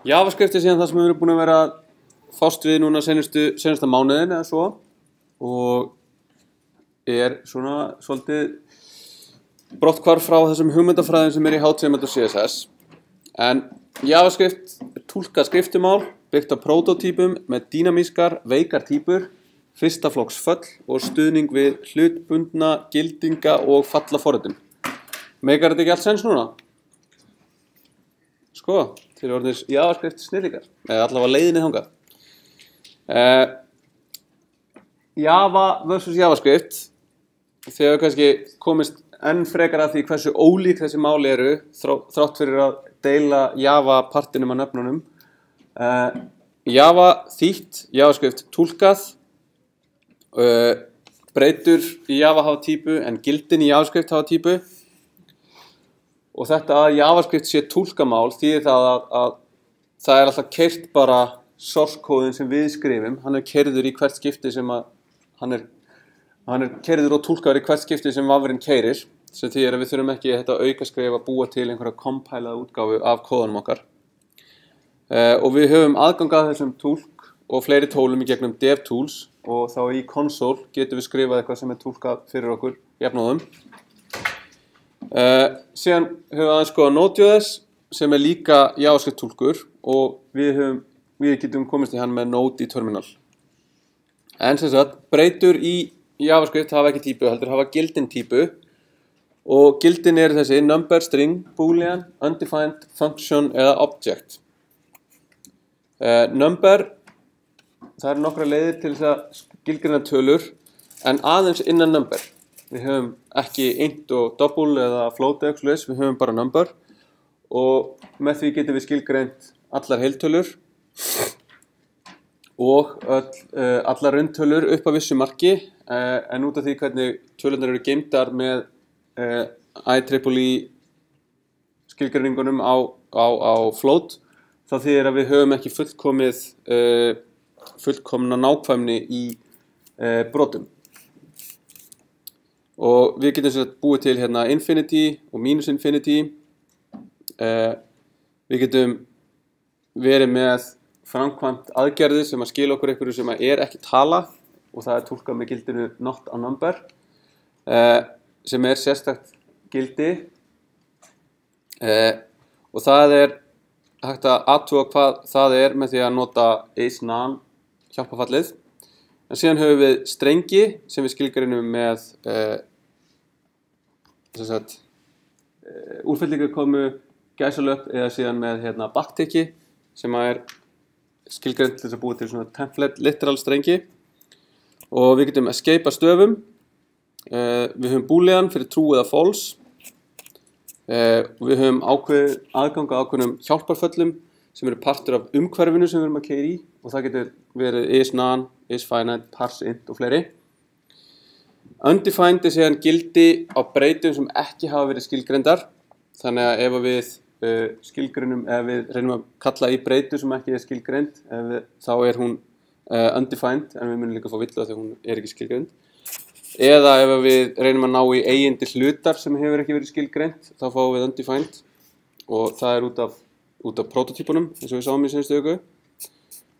JavaScript síðan það sem við erum búin að vera að fást við núna senasta mánuðin eða svo og svona svolítið brotthvarf frá þessum hugmyndafræðum sem í HTML og CSS. En JavaScript er túlkað skriftumál byggt á prótótípum með dýnamískar, veikar típur, fyrsta flokks föll og stuðning við hlutbundna gildinga og fallaforritun. Meikar þetta ekki allt sens núna? Sko, til orðins JavaScript snillingar, eða allavega leiðinni þangað. Java versus JavaScript, þegar við kannski komist enn frekar að því hversu ólík þessi mál eru, þrátt fyrir að deila Java partinum að nöfnunum. Java þýtt, JavaScript túlkað, breytur í Java hafa típu en gildin í JavaScript hafa típu. Og þetta að JavaScript sé túlkamál þýðir það að það er alltaf keyrt bara source kóðin sem við skrifum. Hann er keyrður í hvert skipti sem að hann er keyrður og túlkaður í hvert skipti sem vafrinn keyrir, sem þýðir að við þurfum ekki þetta aukaskref að búa til einhverja compilað útgáfu af kóðanum okkar. Og við höfum aðgang að þessum túlk og fleiri tólum í gegnum DevTools og þá í console getum við skrifað eitthvað sem er túlkað fyrir okkur jafnóðum. Síðan höfum við aðeins skoðað Node.js sem er líka JavaScript túlkur og við getum komist í hann með Node í terminal. En sem sagt, breytur í JavaScript hafa ekki típu, heldur hafa gildin típu og gildin eru þessi number, string, boolean, undefined, function eða object. Number, það eru nokkra leiðir til þess að skilgreina tölur en aðeins innan number. Við höfum ekki int og double eða float eða eitthvað, við höfum bara number og með því getum við skilgreint allar heiltölur og allar rauntölur upp að vissu marki en út af því hvernig tölurnar eru geymdar með IEEE skilgreiningunum á float þá þýðir að við höfum ekki fullkomna nákvæmni í brotum. Og við getum búið til hérna infinity og minus infinity. Við getum verið með framkvæmt aðgerðir sem að skila okkur einhverju sem er ekki tala og það er túlkað með gildinu not a number sem er sérstakt gildi og það er hægt að athuga hvað það er með því að nota isNaN hjálpafallið. En síðan höfum við strengi sem við skilgreinum með úrfellingarkomu, gæsalöpp eða síðan með backticki sem er skilgreint til þess að búa til svona template literal strengi og við getum escapea stöfum. Við höfum boolean fyrir true eða false og við höfum aðgang að ákveðnum hjálparföllum sem eru partur af umhverfinu sem við erum að keyra í og það getur verið isNaN, isFinite, parseInt og fleiri. Undefined er síðan gildi á breytum sem ekki hafa verið skilgreindar. Þannig að ef við skilgreinum, ef við reynum að kalla í breytu sem ekki er skilgreind, þá er hún undefined, en við munum líka að fá villu af því hún er ekki skilgreind. Eða ef við reynum að ná í eigindi hlutar sem hefur ekki verið skilgreind, þá fáum við undefined og það er út af prototípunum, eins og við sáum í seinustu viku.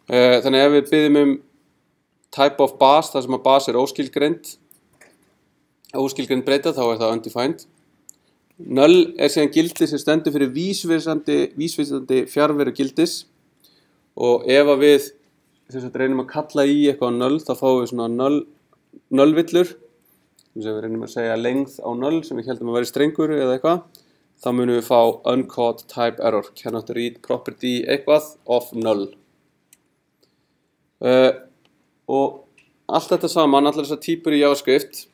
Þannig að ef við biðjum type of base, þar sem að base er óskilgreind breyta, þá er það undefined. Null er síðan gildi sem stendur fyrir vísvitandi fjarveru gildis og ef við reynum að kalla í eitthvað null, þá fáum við svona nullvillur. Við reynum að segja length á null sem við heldum að vera strengur eða eitthvað. Þá munum við fá uncaught type error, cannot read property eitthvað of null. Og allt þetta saman, allar þessar típur í JavaScript,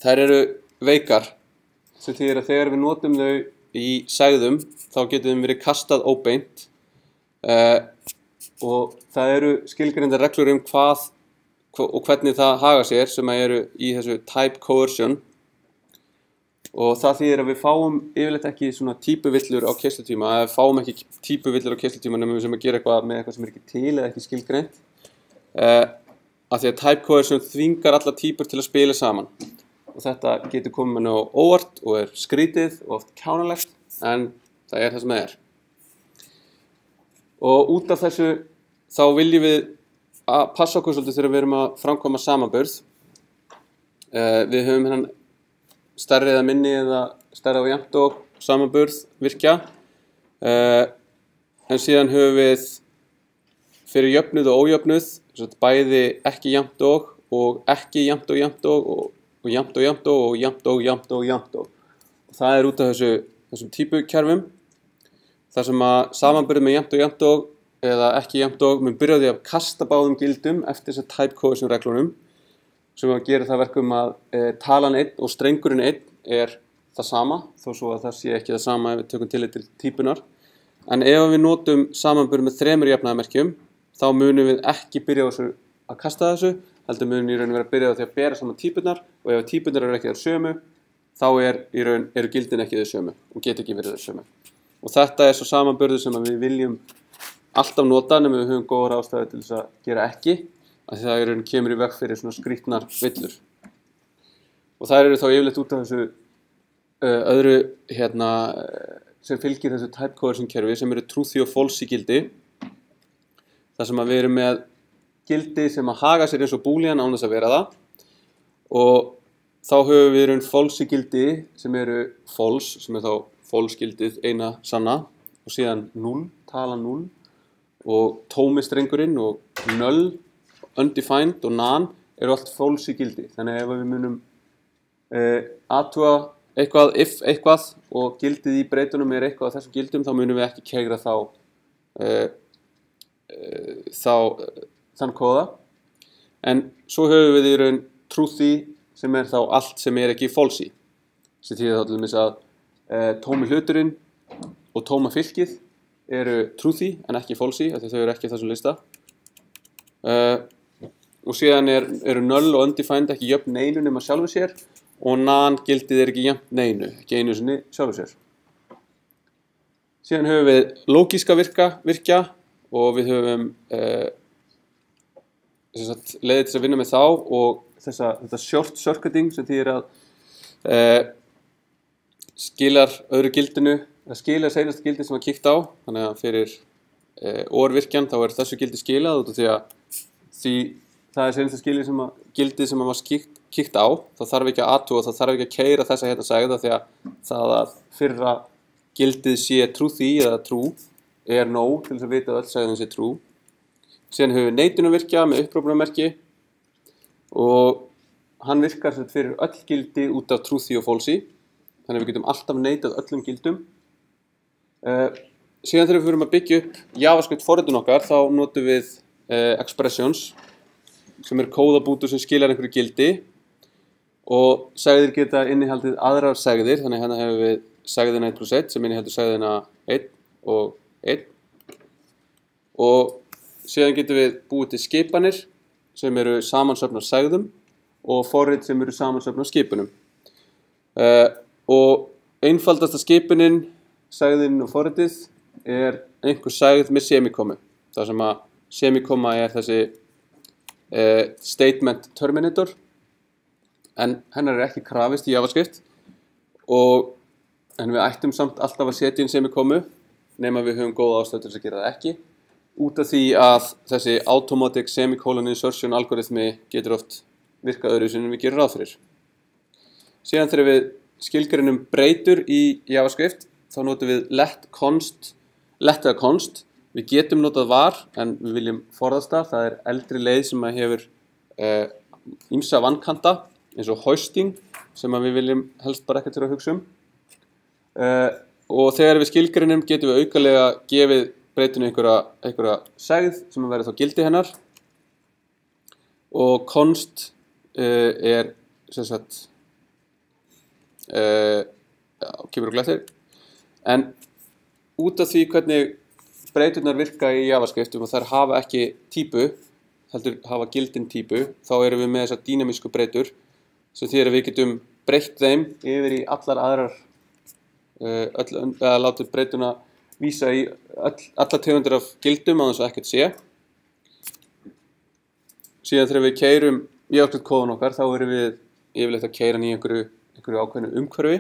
þær eru veikar, sem þýðir að þegar við notum þau í segðum, þá getum við verið kastað óbeint og það eru skilgreindar reglur hvað og hvernig það haga sér sem eru í þessu type coercion og það þýðir að við fáum yfirleitt ekki svona típuvillur á keislutíma eða fáum ekki típuvillur á keislutíma nema við sem að gera eitthvað með eitthvað sem er ekki til eða ekki skilgreind af því að type coercion þvingar alla típur til að spila saman og þetta getur komið manni á óvart og er skrítið og oft kjánalegt en það er það sem það er. Og út af þessu þá viljum við að passa okkur svolítið þegar við erum að framkvæma samanburð. Við höfum hennan stærri eða minni eða stærra og jafnt og samanburð virkja. En síðan höfum við fyrir jöfnuð og ójöfnuð, bæði ekki jafnt og ekki jafnt og jafnt og jafnt og jafnt og jafnt og jafnt og jafnt og. Og það er út af þessum típukerfum. Þar sem að samanburður með jafnt og eða ekki jafnt og mun byrja á því að kasta báðum gildum eftir þessar type cohesion reglunum sem að gera það verkum að talan 1 og strengurinn 1 er það sama, þó svo að það sé ekki það sama ef við tökum tillit til típunar. En ef við notum samanburð með 3 jafnaðarmerkjum þá munum við ekki byrja á þessu að kasta þessu, heldur munum í raun vera að byrja á því að bera saman típunar, og ef típunar eru ekki þær sömu þá eru gildin ekki þær sömu og geta ekki verið þær sömu. Og þetta er svo samanburður sem við viljum alltaf nota nema við höfum góðar ástæður til þess að gera ekki, af því það kemur í veg fyrir svona skrýtnar villur. Og það eru þá yfirleitt út af þessu öðru sem fylgir þessu type cohesion kerfi sem eru truthy og falsy gildi. Þar sem að við erum með gildi sem að haga sér eins og boolean án þess að vera það. Og þá höfum við falsy gildi sem eru false, sem þá false gildið eina sanna, og síðan 0, tala 0, og tómi strengurinn og null, undefined og none eru allt falsy gildi. Þannig ef við munum athuga eitthvað, if eitthvað, og gildið í breytunum er eitthvað af þessum gildum, þá munum við ekki keyra þann kóða. En svo höfum við í raun truthy sem er þá allt sem er ekki falsy, sem þýðir þá til dæmis að tómi hluturinn og tóma fylkið eru truthy en ekki falsy, af því þau eru ekki þessum lista. Og síðan eru null og undefined ekki jöfn neinu nema sjálfu sér, og none gildið er ekki jöfn neinu, ekki einu sinni sjálfu sér. Síðan höfum við lógíska virkja og við höfum leiðir til að vinna með þá, og þetta short circuiting sem þýðir að skilar öðru gildinu, það skilar seinasta gildi sem var kíkt á, þannig að fyrir orvirkjan þá er þessu gildi skilað út af því það er seinasta gildi sem var kíkt á, þá þarf ekki að athuga, þá þarf ekki að keyra þessa segða, því að það að fyrra gildið sé truthy eða true er nóg til þess að vita að öll segðin sé true. Síðan höfum við neitunarvirkja með upprópunarmerki, og hann virkar fyrir öll gildi út af truthy og falsy. Þannig að við getum alltaf neitað öllum gildum. Síðan þegar við fyrir að byggja upp JavaScript forritun okkar, þá notum við expressions, sem er kóðabútur sem skilar einhverju gildi, og segðir geta innihaldið aðrar segðir, þannig hérna hefur við segðina 1 + 1 sem innihaldur segðina 1 og 1. Og síðan getum við búið til skipanir sem eru samansöfn af segðum og forrit sem eru samansöfn af skipunum. Og einfaldasta skipunin, segðin og forritið er einhver segð með semikomu. Það sem að semikoma er þessi statement terminator, en hennar er ekki krafist í JavaScript, en við ættum samt alltaf að setja inn semikomu nema við höfum góða ástæður til að gera það ekki, út af því að þessi automatic semicolon insertion algoritmi getur oft virkað öðru sem við gerum ráð fyrir. Síðan þegar við skilgreinum breytur í JavaScript, þá notum við let eða const. Við getum notað var, en við viljum forðast það. Það er eldri leið sem hefur ýmsa vankanta, eins og hoisting, sem við viljum helst bara ekkert til að hugsa um. Og þegar við skilgreinum getum við aukalega gefið breytinu einhverja segð sem verður þá gildi hennar. Og const er sem sagt kemur og glættir, en út af því hvernig breyturnar virka í JavaScript og þær hafa ekki típu, heldur hafa gildin típu, þá erum við með þessar dýnamísku breytur sem þýðir að við getum breytt þeim yfir í allar aðrar eða látið breytuna vísa í allar tegundir af gildum á þess að ekkert sé. Síðan þegar við keyrum JavaScript kóðun okkar, þá erum við yfirleitt að keyra í einhverju ákveðnu umhverfi,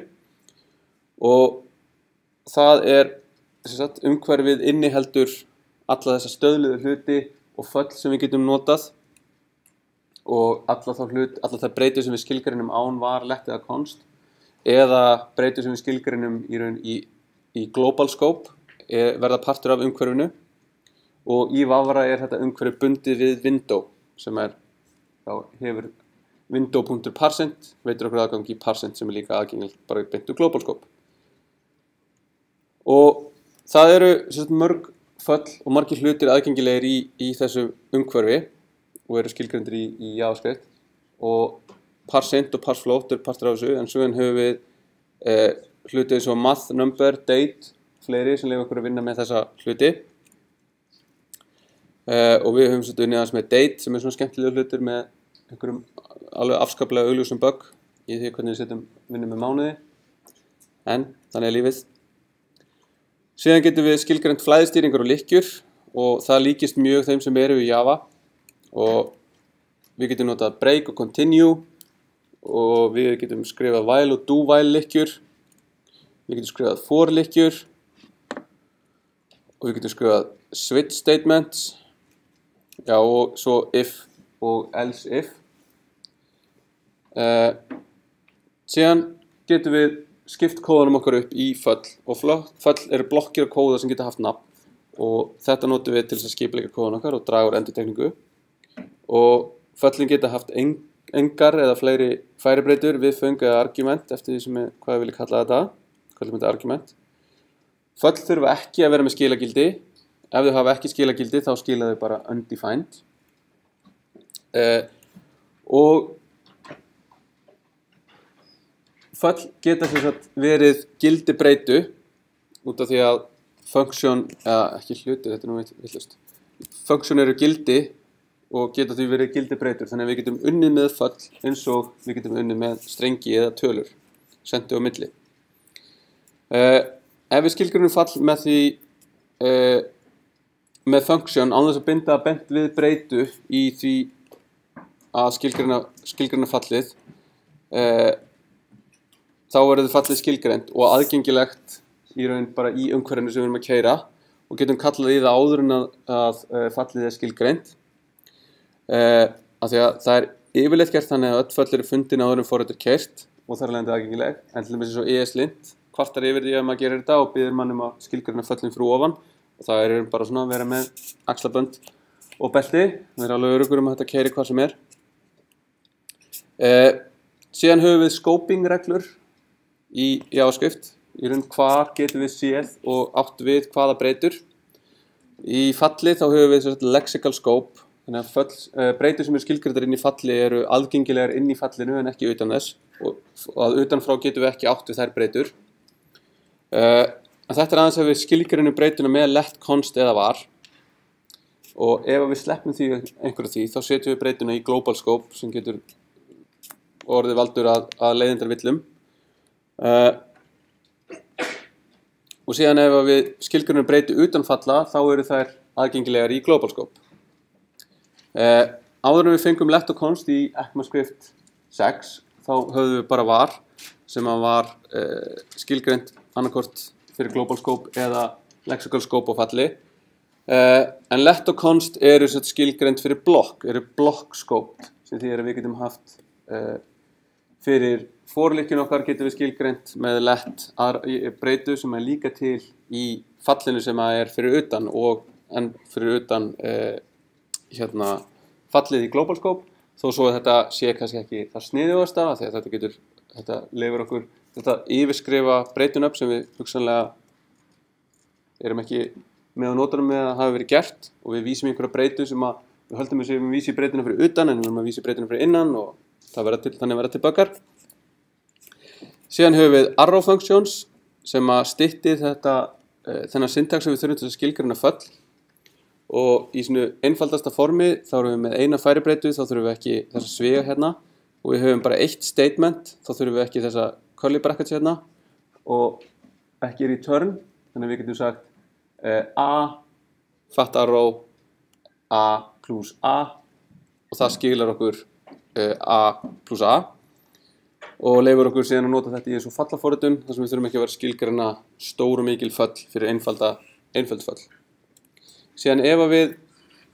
og það er umhverfið inniheldur alla þessa stöðluðu hluti og föll sem við getum notað og alla þær breytur sem við skilgreinum án var, let eða const eða breytur sem við skilgreinum í global scope verða partur af umhverfinu og í Vafra þetta umhverfi bundið við window sem hefur window.parsent veitir okkur aðgang í parsent sem líka aðgengilegt bara beint úr global scope. Og það eru mörg föll og margir hlutir aðgengilegir í þessu umhverfi og eru skilgreindir í JavaScript og parsent og parsefloat eru partur af þessu en svo höfum við hluti eins og math, number, date fleiri sem leyfa okkur að vinna með þessa hluti og við höfum unnið aðeins með date sem svona skemmtilegur hlutur með einhverjum alveg afskaplega augljósum bug í því hvernig við vinnum með mánuði en þannig er lífið. Síðan getum við skilgreint flæðistýringar og lykkjur og það líkist mjög þeim sem eru í Java og við getum notað break og continue og við getum skrifað while og do while lykkjur, við getum skrifað for lykkjur og við getum skrifað switch statements og svo if og else if. Síðan getum við skipt kóðanum okkar upp í föll og föll eru blokkir af kóða sem geta haft nafn og þetta notum við til þess að skipuleggja kóðan okkar og draga úr endurtekningu og föllin geta haft engar eða fleiri færibreytur, viðföng eða argument eftir því hvað við viljum kalla þetta argument. Föll þurfa ekki að vera með skilagildi, ef þau hafa ekki skilagildi þá skila þau bara undefined og föll geta verið gildi breytu út af því að function, ekki hluti, þetta er vitlaust. Function eru gildi og geta því verið gildi breytur þannig að við getum unnið með föll eins og við getum unnið með strengi eða tölur, sendi á milli. Ef við skilgreinum fall með því með function án þess að binda bent við breytu í því að skilgreina fallið þá verður fallið skilgreint og aðgengilegt í raun bara í umhverfinu sem við erum að keyra og getum kallað í það áður en að fallið er skilgreint af því að það er yfirleitt gert þannig að öll föll eru fundin áður en forrit er keyrt og þar af leiðandi aðgengileg en til dæmis eins og ESLint kvartar yfir því að maður gerir þetta og biður mann um að skilgreina föllin fyrir ofan og það er bara svona að vera með axlabönd og belti, það er alveg öruggur um að þetta keyri hvað sem er. Síðan höfum við scoping reglur í JavaScript í raun hvar getum við séð og átt við hvaða breytur. Í falli þá höfum við lexical scope þannig að breytur sem eru skilgreindar inn í falli eru aðgengilegar inn í fallinu en ekki utan þess og að utanfrá getum við ekki átt við þær breytur. En þetta er aðeins að við skilgreinum breytuna með let, const eða var og ef við sleppum því einhverju því þá setjum við breytuna í global scope sem getur orðið valdur að leiðindarvillum og síðan ef við skilgreinum breytu utan falla þá eru þær aðgengilegar í global scope. Áður en við fengum let og const í ECMAScript 6 þá höfðum við bara var sem var skilgreint annarkort fyrir global scope eða lexical scope á falli en let og const eru skilgreint fyrir blokk, eru block scope sem því að við getum haft fyrir forlykkjun okkar getum við skilgreint með let breytu sem er líka til í fallinu sem er fyrir utan en fyrir utan fallið í global scope þó svo að þetta sé kannski ekki það sniðugasta því að þetta leyfir okkur þetta yfirskrifa breytunöfn sem við hugsanlega erum ekki með að notanum með að hafa verið gert og við vísum einhverja breytu sem að við höldum að við vísum breytuna fyrir utan en við erum að vísa breytuna fyrir innan og þannig verða til buggar. Síðan höfum við arrow functions sem að stytti þennan syntax sem við þurfum til að skilgreina föll og í svona einfaldasta formi þá erum við með eina færibreytu þá þurfum við ekki þessa svega hérna og við höfum bara eitt statement þá þurfum við ekki þessa curly brackets hérna og ekki return þannig að við getum sagt a fat arrow a plus a og það skilar okkur a plus a og leyfur okkur síðan að nota þetta í eins og fallaforritun þar sem við þurfum ekki að vera skilgreina stór og mikil föll fyrir einföld föll. Síðan ef að við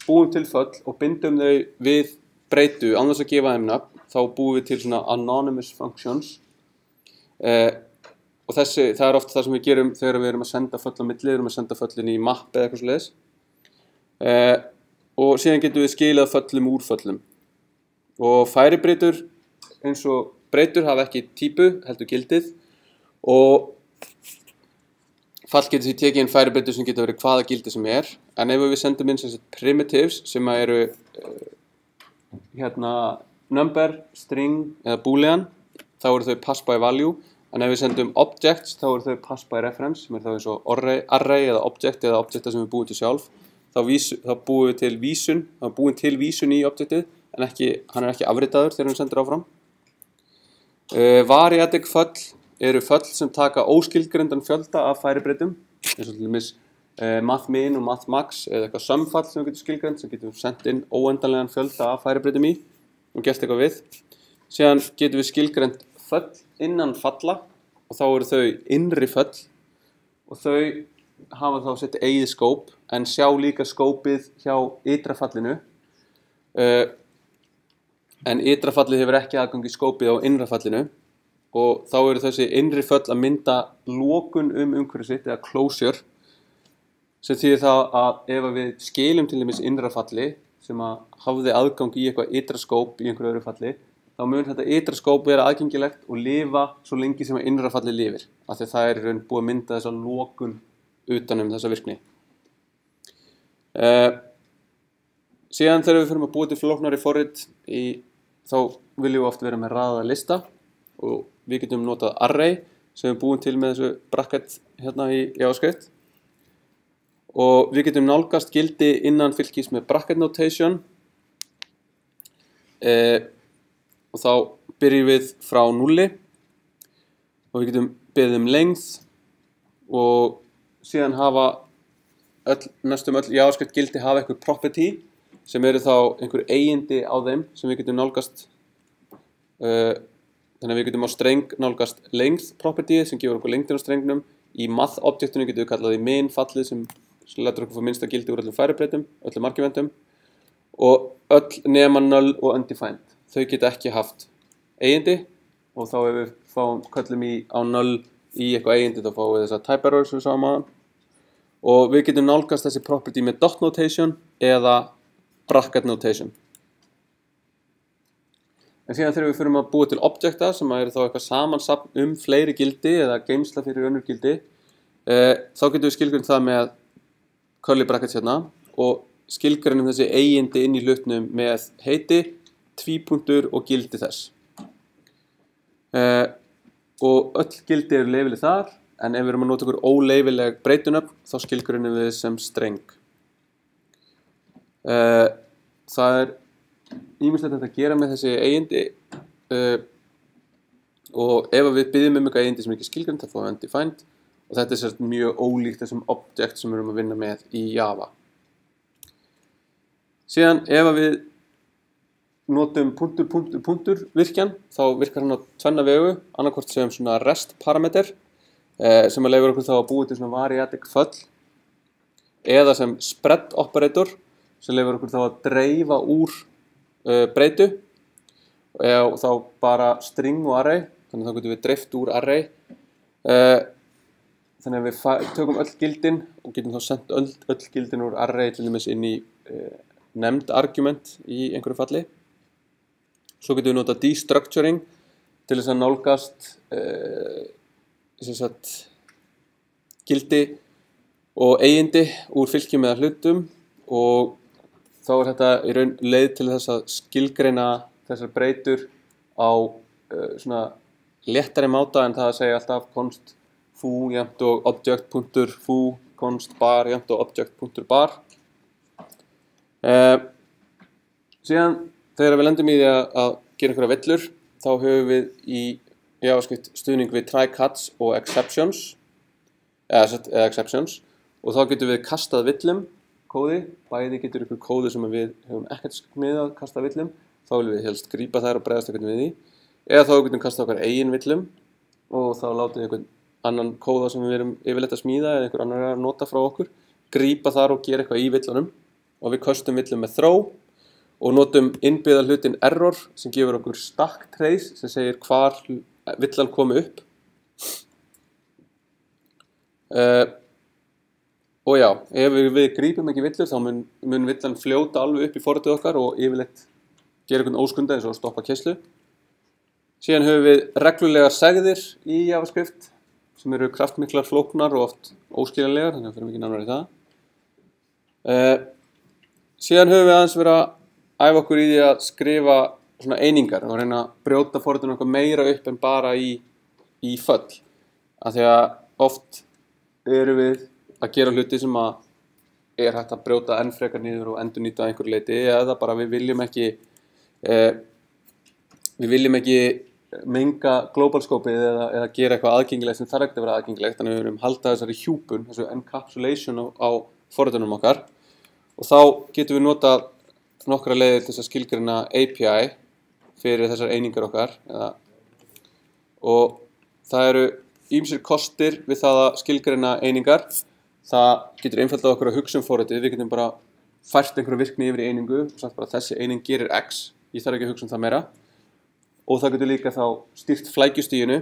búum til föll og bindum þau við breytu án þess að gefa þeim nafn, þá búum við til svona anonymous functions. Og það er oft það sem við gerum þegar við erum að senda föll á milli, við erum að senda föllin í mapp eða eitthvað svoleiðis. Og síðan getum við skilað föllum úr föllum. Og færibreytur eins og breytur hafa ekki típu, heldur gildið, og fall getur því tekið inn færibreytur sem getur verið hvaða gildi sem er. En ef við sendum inn primitives sem eru number, string eða boolean, þá eru þau pass by value. En ef við sendum objects, þá eru þau pass by reference, sem er þá eins og array eða objecta sem við búum til sjálf. Þá búum við til vísun, þá búum til vísun í objectið, en hann er ekki afritaður þegar við sendur áfram. Variadic föll eru föll sem taka óskilgreindan fjölda af færibreytum, eins og til dæmis math-min og math-max, eða eitthvað sumfall sem við getum skilgreint, sem getum sendt inn óendanlegan fjölda af færibreytum í og gert eitthvað við. Síðan getum við skilgreint föll innan falla og þá eru þau innri föll og þau hafa þá sitt eigið skóp en sjá líka skópið hjá ytra fallinu. En ytra fallið hefur ekki aðgang í skópið á innra fallinu og þá eru þessi innri föll að mynda lokun umhverfið sitt eða closure, sem þýðir það að ef við skilum til dæmis innra falli sem að hafði aðgang í eitthvað ytra skóp í einhverju öðru falli, þá mun þetta ytra skóp vera aðgengilegt og lifa svo lengi sem að innra falli lifir, af því að það er í raun búið að mynda þessa lokun utanum þessa virkni. Síðan þegar við fyrir að búa til flóknari forrit þá viljum við oft vera með raðaða lista og við getum notað array sem við búum til með þessu bracket hérna í JavaScript og við getum nálgast gildi innan fylkis með bracket notation og þá byrjum við frá 0 og við getum beðið length og síðan hafa næstum öll JavaScript gildi hafa eitthvað property sem eru þá einhver eigindi á þeim sem við getum nálgast. Þannig að við getum á streng nálgast length property sem gefur okkur lengdin á strengnum. Í math objektinu getum við kallað í min fallið sem lætur okkur fá minnsta gildi úr öllum færibreytum, öllum argumentum. Og öll nema null og undefined. Þau geta ekki haft eigindi og þá ef við köllum á null í eitthvað eigindi þá fáum við þessa type error sem við sáum áðan. Og við getum nálgast þessi property með dot notation eða bracket notation. En síðan þegar við fyrir að búa til objekta sem eru þá eitthvað samansafn fleiri gildi eða geymsla fyrir önnur gildi, þá getum við skilgreint það með curly brackets hérna og skilgreinum þessi eigindi inn í hlutnum með heiti, tvípunktur og gildi þess. Og öll gildi eru leyfileg þar, en ef við erum að nota okkur óleyfileg breytunöfn, þá skilgreinum við sem streng. Það er ýmislegt að gera með þessi eigindi og ef við byggjum eitthvað eigindi sem ekki skilgreint þá fáum við undefined og þetta er mjög ólíkt þessum object sem við erum að vinna með í Java. Síðan ef við notum punktur virkjan þá virkar hann á tvenna vegu, annarkvort sem svona rest parameter sem að leyfir okkur þá að búa til svona variadic föll eða sem spread operator sem leyfir okkur þá að dreifa úr breytu og þá bara string og array, þannig að þá getum við dreift úr array þannig að við tökum öll gildin og getum þá sendt öll gildin úr array til dæmis inn í nefnd argument í einhverju falli. Svo getum við notað destructuring til þess að nálgast gildi og eigindi úr fylkjum eða hlutum og þá er þetta í raun leið til þess að skilgreina þessar breytur á svona léttari máta en það að segja alltaf const foo jafnt og object.foo, const bar jafnt og object.bar. Síðan þegar við lendum í því að gera einhverja villur þá höfum við í JavaScript stuðning við try catch og exceptions og þá getum við kastað villum kóði, bæði getur ykkur kóði sem við hefum ekkert með að kasta villum, þá viljum við helst grípa þær og bregðast eitthvað við því, eða þá getum við kastað okkar eigin villum og þá látum við einhvern annan kóða sem við erum yfirleitt að smíða eða einhver annar að nota frá okkur grípa þar og gera eitthvað í villunum og við köstum villum með throw og notum innbyggða hlutin error sem gefur okkur stack trace sem segir hvar villan komi upp. Og já, ef við grípum ekki villur þá mun villan fljóta alveg upp í forritið okkar og yfirleitt gera einhvern óskunda eins og stoppa keyslu. Síðan höfum við reglulegar segðir í JavaScript sem eru kraftmiklar, flóknar og oft óskiljanlegar, þannig að við fyrir ekki nánar í það. Síðan höfum við aðeins verið að æfa okkur í því að skrifa svona einingar og reyna að brjóta forritinu okkur meira upp en bara í föll. Af því að oft erum við að gera hluti sem að hægt að brjóta enn frekar niður og endurnýta að einhverju leyti eða bara við viljum ekki menga global scope-ið eða gera eitthvað aðgengilegt sem þarf ekki að vera aðgengilegt, þannig að við erum halda þessari hjúpun, þessu encapsulation á forritunum okkar og þá getum við notað nokkra leiðir til þess að skilgreina API fyrir þessar einingar okkar og það eru ýmsir kostir við það að skilgreina einingar. Það getur einfaldlega okkur að hugsa forritið, við getum bara fært einhverju virkni yfir í einingu og sagt bara þessi eining gerir X, ég þarf ekki að hugsa það meira og það getur líka þá stýrt flækjustiginu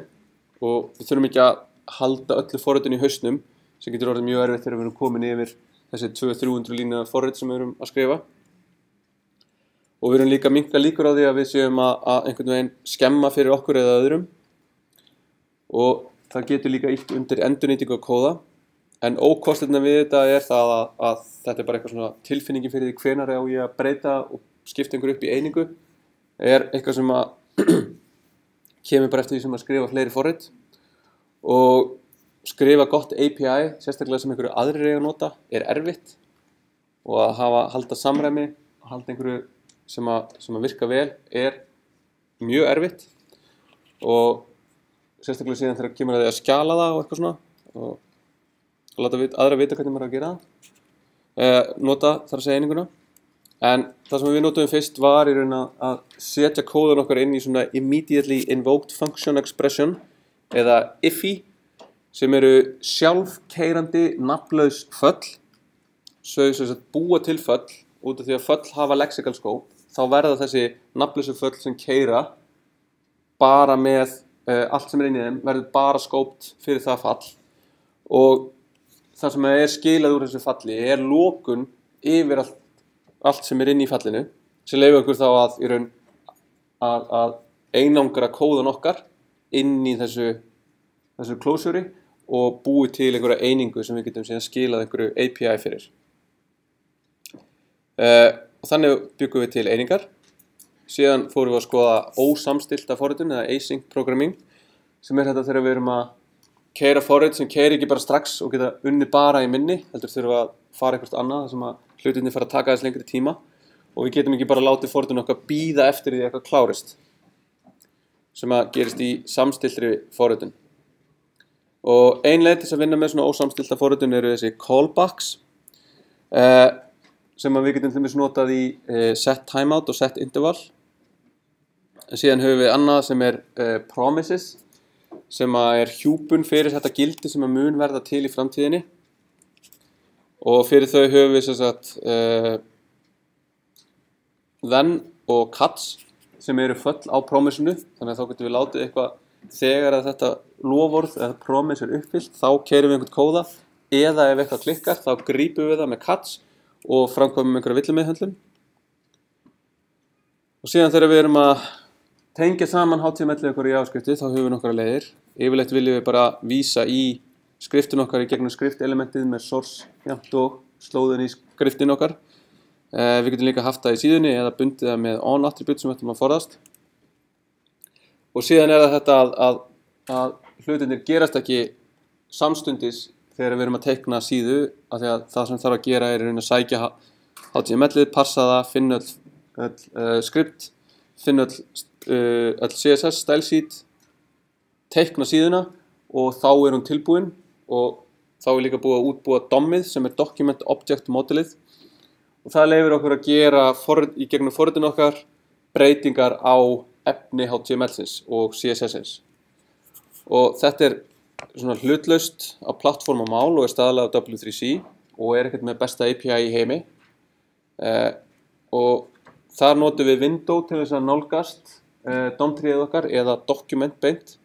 og við þurfum ekki að halda öllu forritinu í hausnum sem getur orðið mjög erfitt þegar við erum komin yfir þessi 200-300 línu forrit sem við erum að skrifa og við erum líka að minnka líkur á því að við séum að einhvern veginn skemma fyrir okkur eða öðrum og það getur líka illt undir endurnýtingu á kóða en ókostirna við þetta það að þetta bara eitthvað svona tilfinningin fyrir því hvenær á ég að breyta og skipta einhver upp í einingu eitthvað sem að kemur bara eftir því sem að skrifa fleiri forrit og skrifa gott API, sérstaklega sem einhverju aðrir eiga að nota, erfitt og að halda samræmi og halda einhverju sem að virka vel mjög erfitt og sérstaklega síðan þegar kemur að því að skjala það og eitthvað svona og láta aðra vita hvernig maður að gera það, nota þar að segja eininguna. En það sem við notum fyrst var í raun að setja kóðun okkar inn í svona Immediately Invoked Function Expression eða IFI sem eru sjálfkeyrandi nafnlaus föll. Svo þess að búa til föll út af því að föll hafa lexical scope, þá verða þessi nafnlausu föll sem keyra bara með allt sem inn í þeim verður bara skópt fyrir það fall og það sem skilað úr þessu falli lokun yfir allt sem inn í fallinu sem leyfir okkur þá að í raun að einangra kóðan okkar inn í þessu closure og búi til einhverja einingu sem við getum síðan skilað einhverju API fyrir. Og þannig byggum við til einingar. Síðan fórum við að skoða ósamstillta forritun eða async programming sem þetta þegar við erum að keyra forrit sem keyrir ekki bara strax og geta unnið bara í minni, heldur þurfum við að fara eitthvað annað þar sem að hlutinni fara að taka þess lengri tíma og við getum ekki bara látið forritun okkar bíða eftir því eitthvað klárist sem að gerist í samstilltri forritun. Og ein leið til að vinna með svona ósamstillta forritun eru þessi callbacks sem að við getum til dæmis notað í set timeout og set interval. Síðan höfum við annað sem promises sem að hjúpun fyrir þetta gildi sem að mun verða til í framtíðinni og fyrir þau höfum við sem sagt then og cuts sem eru föll á promisinu þannig að þá getum við látið eitthvað þegar að þetta loforð eða promise uppfyllt þá keyrum við einhvern kóða eða ef eitthvað klikkar þá grípum við það með cuts og framkvæmum einhverja villumeðhöndlun og síðan þegar við erum að tengja saman HTML okkar í JavaScripti þá höfum við nokkra leiðir. Yfirleitt viljum við bara vísa í skriftin okkar í gegnum skriftelementið með source jafnt og slóðin í skriftin okkar. Við getum líka haft það í síðunni eða bundið það með on attribute sem við ætlum að forðast. Og síðan það þetta að hlutirnir gerast ekki samstundis þegar við erum að teikna síðu af því að það sem þarf að gera í raun að sækja HTML-ið, parsa það, finna öll skript, finna öll CSS style sheet, teikna síðuna og þá hún tilbúin og þá líka búið að útbúa DOM-ið sem Document Object Modelið og það leyfir okkur að gera í gegnum forritun okkar breytingar á efni HTML-sins og CSS-ins og þetta svona hlutlaust á plattformamál og staðlað á W3C og ekkert með besta API í heimi. Og þar notum við window til þess að nálgast DOM-tríið okkar eða document beint.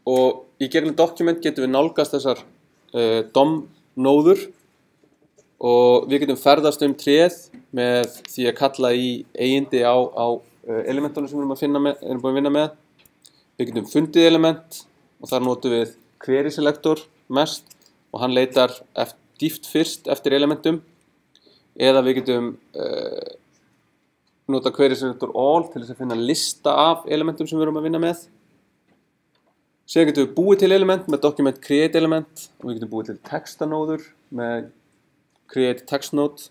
Og í gegnum document getum við nálgast þessar DOM-nóður og við getum ferðast tréð með því að kalla í eigindi á elementunum sem við erum búin að vinna með. Við getum fundið element og þar notum við query selector mest og hann leitar dýpt fyrst eftir elementum, eða við getum nota query selector all til þess að finna lista af elementum sem við erum að vinna með. Síðan getum við búið til element með document create element og við getum búið til textanóður með create text node.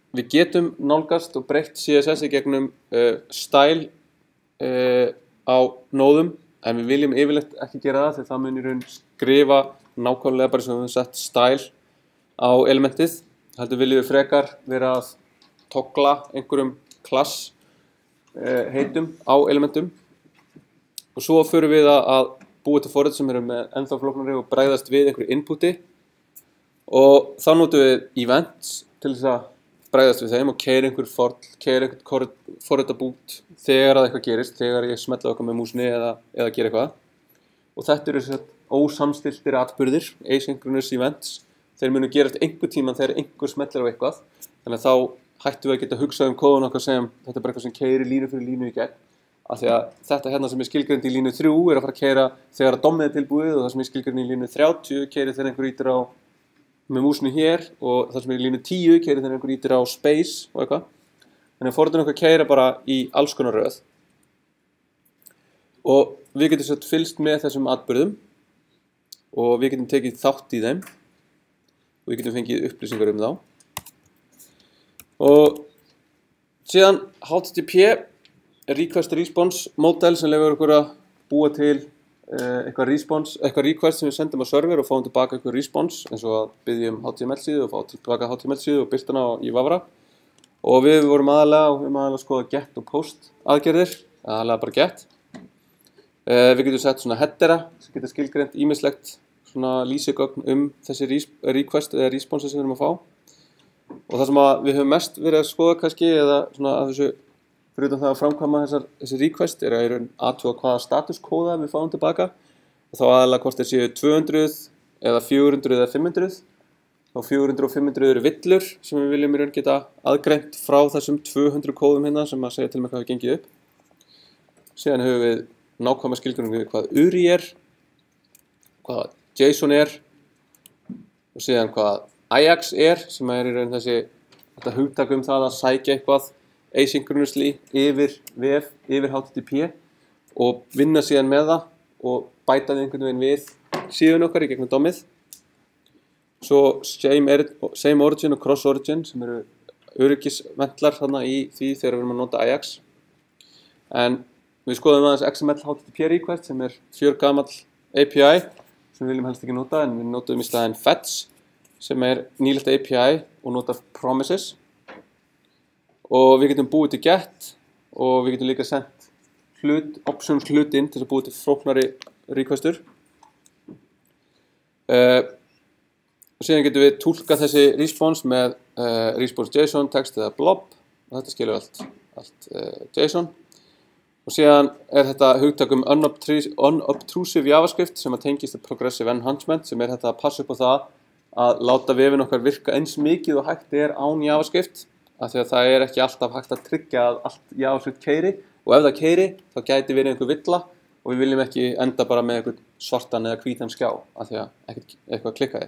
Við getum nálgast og breytt CSS í gegnum style á nóðum, en við viljum yfirleitt ekki gera það því það mun í raun skrifa nákvæmlega bara sem við höfum sett style á elementið. Heldur viljum við frekar vera að toggla einhverjum klass heitum á elementum. Og svo förum við að búa til forrit sem eru með ennþá flóknari og bregðast við einhverju inputi. Og þá notum við events til þess að bregðast við þeim og keyra einhver forritabút þegar að eitthvað gerist, þegar ég smetla okkar með músinni eða gera eitthvað. Og þetta eru ósamstilltir atburðir, asynchronous events. Þeir munu gerast einhver tíma þegar einhver smetlar á eitthvað. Þannig að þá hættum við að geta hugsað kóðun okkar sem þetta er bara eitthvað sem keyrir línu fyrir línu í gegn. Af því að þetta hérna sem er skilgreind í línu 3 er að fara að keyra þegar að DOM-ið er tilbúið og það sem er skilgreind í línu 30 keyrir þegar einhver ítir á með músinu hér og það sem er í línu 10 keyrir þegar einhver ítir á space og eitthvað. Þannig að forritun okkar keyra bara í alls konar röð. Og við getum sett fylgst með þessum atburðum og við getum tekið þátt í þeim og við getum fengið upplýsingar þá. Og síðan HTTP request response model sem lefur okkur að búa til eitthvað request sem við sendum á server og fáum tilbaka eitthvað response, eins og að biðja HTML síðu og fá tilbaka HTML síðu og birta hana í Vavra. Og við vorum aðalega að skoða get og post aðgerðir, aðalega bara get. Við getum sett svona headera sem getur skilgreint ýmislegt svona lýsigögn þessi request eða response sem við erum að fá. Og það sem við höfum mest verið að skoða kannski eða svona að þessu fyrir utan það að framkvæma þessi request er að athuga hvaða statuskóða við fáum tilbaka og þá aðalega hvort þeir séu 200 eða 400 eða 500. Þá 400 og 500 eru villur sem við viljum í raun geta aðgreint frá þessum 200 kóðum hérna sem að segja til með hvað við gengið upp. Síðan höfum við nákvæma skilgreiningu við hvað URI er, hvað JSON er og síðan hvað Ajax er sem er í raun þetta hugtak það að sækja eitthvað asynchronously yfir vef, yfir HTTP og vinna síðan með það og bæta því einhvern veginn við síðan okkar í gegnum DOM-ið. Svo same origin og cross origin sem eru öryggisventlar þarna í því þegar við erum að nota Ajax. En við skoðum aðeins XML HTTP request sem er fjörgamall API sem við viljum helst ekki nota, en við notum í staðinn fetch sem er nýlegt API og nota promises. Og við getum búið til get og við getum líka sendt options inn til að búið til flóknari requestur. Og síðan getum við túlkað þessi response með response JSON, text eða blob og þetta skilur allt JSON. Og síðan er þetta hugtak unobtrusive JavaScript sem að tengist til progressive enhancement sem er þetta að passa upp á það að láta vefinn okkar virka eins mikið og hægt er án JavaScript. Af því að það er ekki alltaf hægt að tryggja að allt JavaScript keyri og ef það keyri þá gæti verið einhver villa og við viljum ekki enda bara með einhvern svartan eða hvítan skjá af því að eitthvað klikkaði.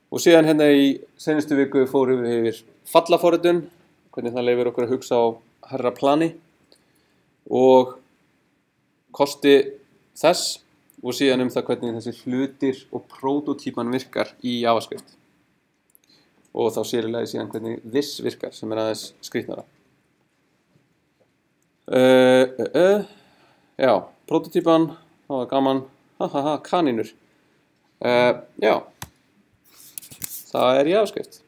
Og síðan hérna í seinustu viku fórum við yfir fallaforritun, hvernig það leyfir okkur að hugsa á hærra plani og kosti þess og síðan það hvernig þessi hlutir og prototípan virkar í JavaScript. Og þá sérilega síðan hvernig this virkar sem er aðeins skrýtnara. Já, prototípan, það var gaman, kanínur. Já, það er JavaScript.